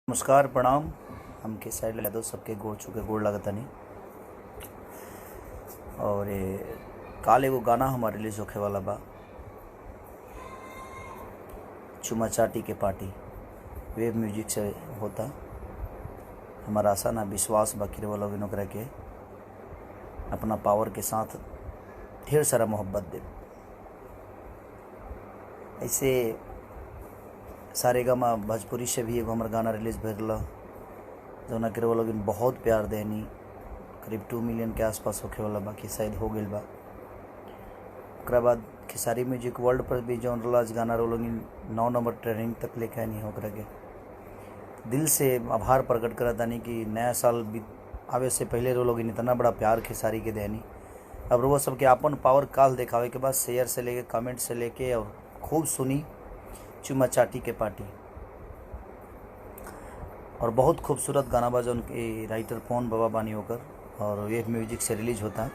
नमस्कार प्रणाम। हमके साइड ला दो सबके गोड़ छू के गोड़ लगतनी। और काल एगो गाना हमारे रिलीज होखे वाला बा, चुमा चाटी के पार्टी। वेब म्यूजिक से होता। हमारा आशा ना विश्वास बा कि वो लोग ओकरा के अपना पावर के साथ ढेर सारा मोहब्बत दे। ऐसे सारेगामा भोजपुरी से भी एगो हमार गाना रिलीज भइल जौना के वो लोग बहुत प्यार देनी। करीब 2 मिलियन के आसपास होखे वाला बाकी शायद हो गई बा। ओकरा बाद खेसारी म्यूजिक वर्ल्ड पर भी जौन रहा गाना वो लोग 9 नंबर ट्रेनिंग तक लेके आनी हो। ओकरा के दिल से आभार प्रकट करत तानी कि नया साल आवे से पहले वो लोग इतना बड़ा प्यार खेसारी के देनी। अब वो सबके अपन पावर काल दिखावे के बाद शेयर से लेके कमेंट से लेके और खूब सुनी चुमा चाटी के पार्टी। और बहुत खूबसूरत गाना बा जौन के राइटर पवन बाबा बानी होकर और वेब म्यूजिक से रिलीज होता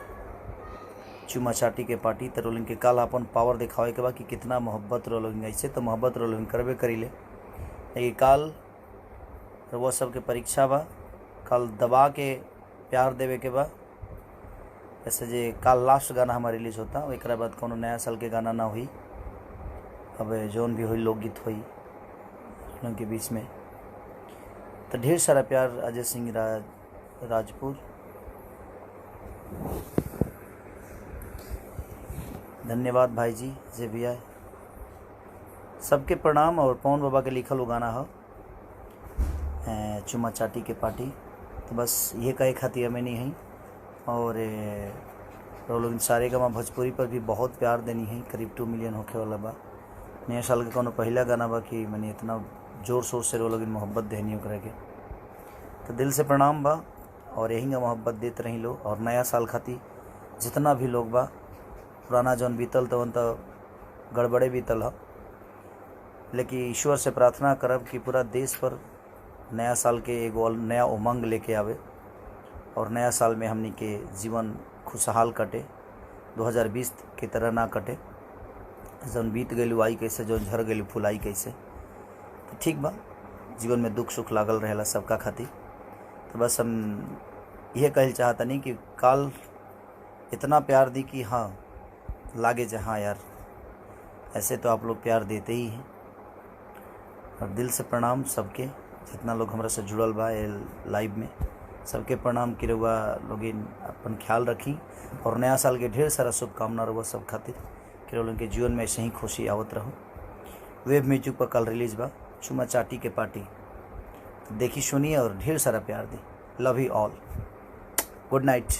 चुमा चाटी के पार्टी। तो रोलिंग के काल अपन पावर दिखावे के बा कि कितना मोहब्बत रोलिंग। ऐसे तो मोहब्बत रोलिंग करबे करी ले, लेकिन काल वो सबके परीक्षा बा। काल दबा के प्यार देवे के बा। ऐसे जे काल लास्ट गाना हमारा रिलीज होता, एक बाद कोनो नया साल के गाना ना हुई। अब जौन भी हुई लोकगीत हुई उनके बीच में। तो ढेर सारा प्यार अजय सिंह राजपूत। धन्यवाद भाई जी जे भी आए, सबके प्रणाम। और पवन बाबा के लिखल वो गाना हो चुमा चाटी के पार्टी। तो बस ये कहे खातिर हमें नहीं है। और लोग सारेगामा भोजपुरी पर भी बहुत प्यार देनी है। करीब 2 मिलियन होखे वाला बा। नया साल के कोनो पहला गाना बा कि मैंने इतना जोर शोर से वो लोग मोहब्बत देनी ओकरा के। तो दिल से प्रणाम बा और यही मोहब्बत देते रही लो। और नया साल खातिर जितना भी लोग बा, पुराना जौन बीतल तो गड़बड़े बीतल है, लेकिन ईश्वर से प्रार्थना करब कि पूरा देश पर नया साल के एगो नया उमंग लेके आवे और नया साल में हमनी के जीवन खुशहाल कटे, 2020 की तरह ना कटे। जौन बीत गई आई कैसे, जो झर गई फुलाई कैसे। तो ठीक बा, जीवन में दुख सुख लागल रहेला सबका खातिर। तो बस हम यह कहल चाहतनी कि काल इतना प्यार दी कि हाँ लागे जहाँ यार ऐसे तो आप लोग प्यार देते ही हैं। और दिल से प्रणाम सबके जितना लोग हमारे से जुड़ल बा लाइव में, सबके प्रणाम कि रउआ लोग अपन ख्याल रखी। और नया साल के ढेर सारा शुभकामना रउआ सब खातिर कि उनके जीवन में ऐसे ही खुशी आवत रहो। वेब म्यूजिक पर कल रिलीज बा चुमा चाटी के पार्टी। तो देखी सुनिए और ढेर सारा प्यार दी। Love you all. Good night.